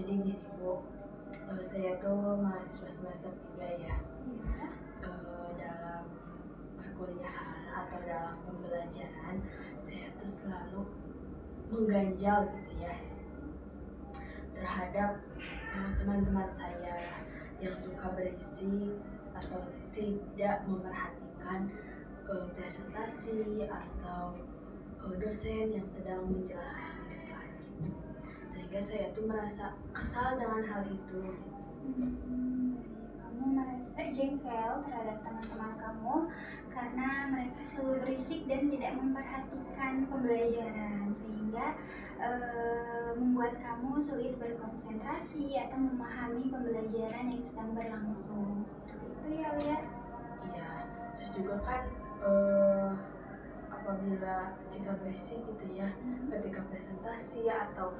Jadi gini Bu, saya tuh mahasiswa semester 3 ya. Iya. Dalam perkuliahan atau dalam pembelajaran, saya tuh selalu mengganjal gitu ya terhadap teman-teman saya yang suka berisik atau tidak memerhatikan presentasi atau dosen yang sedang menjelaskan di depan gitu. Sehingga saya tuh merasa kesal dengan hal itu gitu. Kamu merasa jengkel terhadap teman-teman kamu karena mereka selalu berisik dan tidak memperhatikan pembelajaran, sehingga membuat kamu sulit berkonsentrasi atau memahami pembelajaran yang sedang berlangsung. Seperti itu ya, Lia? Iya, terus juga kan apabila kita berisik gitu ya ketika presentasi atau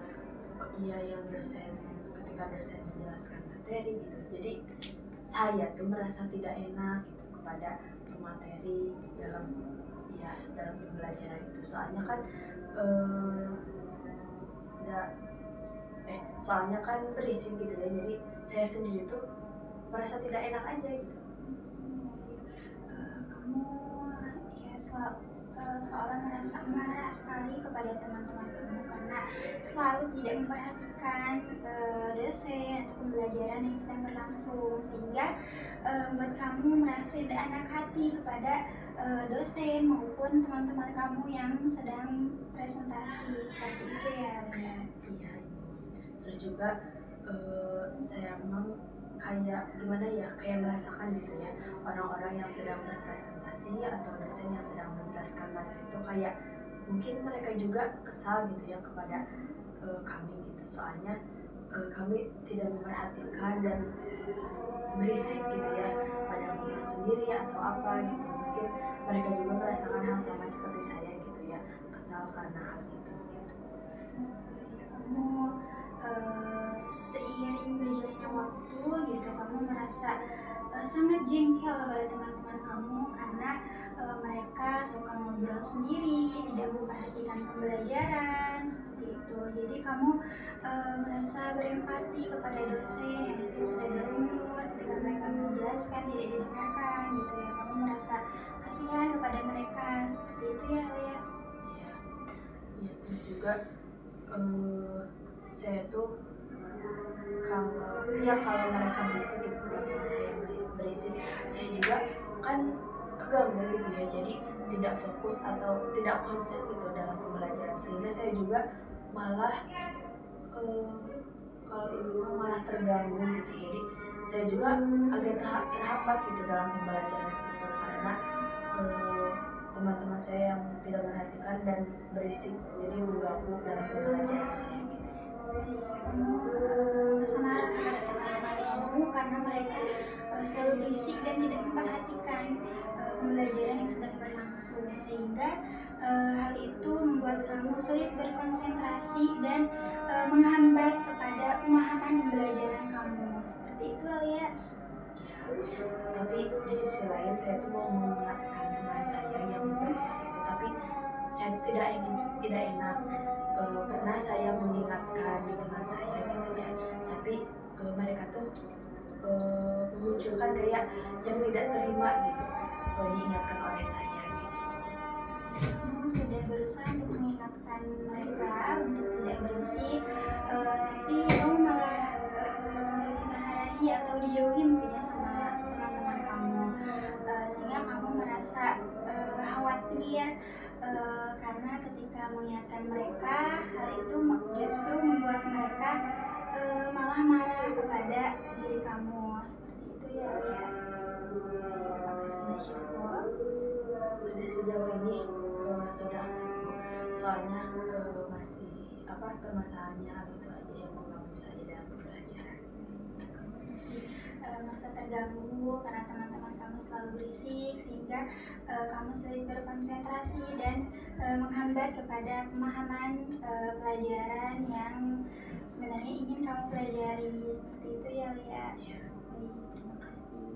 yang ketika dosen menjelaskan materi gitu, jadi saya tuh merasa tidak enak gitu kepada pemateri dalam pembelajaran itu. Soalnya kan soalnya kan berisik gitu ya, jadi saya sendiri tuh merasa tidak enak aja gitu. Kamu ya seolah merasa marah sekali kepada teman-teman kamu karena selalu tidak memperhatikan dosen atau pembelajaran yang sedang berlangsung, sehingga membuat kamu merasa tidak enak hati kepada dosen maupun teman-teman kamu yang sedang presentasi. Seperti itu ya, Lia? Iya. Terus juga saya memang kayak gimana ya, kayak merasakan gitu ya, orang-orang yang sedang berpresentasi atau dosen yang sedang menjelaskan materi itu kayak mungkin mereka juga kesal gitu ya kepada kami gitu. Soalnya kami tidak memperhatikan dan berisik gitu ya pada ngomong sendiri atau apa gitu. Mungkin mereka juga merasakan hal sama seperti saya gitu ya, kesal karena hal itu gitu. Kamu seiring berjalannya waktu gitu, kamu merasa sangat jengkel pada teman-teman kamu karena mereka suka ngobrol sendiri, tidak memperhatikan pembelajaran, seperti itu. Jadi kamu merasa berempati kepada dosen yang mungkin sudah berumur, ketika mereka menjelaskan tidak didengarkan gitu ya, kamu merasa kasihan kepada mereka. Seperti itu ya, Lia? Iya, terus juga saya tuh kalau mereka berisik gitu, teman-teman saya berisik, saya juga kan keganggu gitu ya, jadi tidak fokus atau tidak konsen gitu dalam pembelajaran, sehingga saya juga malah kalau ini malah terganggu gitu. Jadi saya juga agak terhambat gitu dalam pembelajaran itu karena teman-teman saya yang tidak memperhatikan dan berisik, jadi mengganggu dalam pembelajaran saya gitu. Kamu merasa marah kepada teman-teman kamu karena mereka selalu berisik dan tidak memperhatikan pembelajaran yang sedang berlangsung, sehingga hal itu membuat kamu sulit berkonsentrasi dan menghambat kepada pemahaman pembelajaran kamu. Seperti itu, Alia? Tapi di sisi lain saya tuh mau mengingatkan teman saya yang berisik itu, tapi saya tuh tidak enak. Pernah saya mengingatkan teman saya gitu ya, tapi mereka tuh memunculkan kayak yang tidak terima gitu diingatkan oleh saya gitu. Kamu sudah berusaha untuk mengingatkan mereka untuk tidak berisik, tapi kamu malah dimarahi atau dijauhi mungkin ya sama teman-teman kamu, sehingga kamu merasa khawatir karena ketika mengingatkan mereka, hal itu justru membuat mereka malah marah kepada diri kamu. Seperti itu ya, Lia? Apakah sudah cukup? Sudah sejauh ini sudah, soalnya masih permasalahannya hal itu aja yang mengganggu saya dalam pembelajaran. Masih merasa terganggu karena teman-teman kamu selalu berisik, sehingga kamu sulit berkonsentrasi dan menghambat kepada pemahaman pelajaran yang sebenarnya ingin kamu pelajari. Seperti itu ya, Lia? Ya. Baik, terima kasih.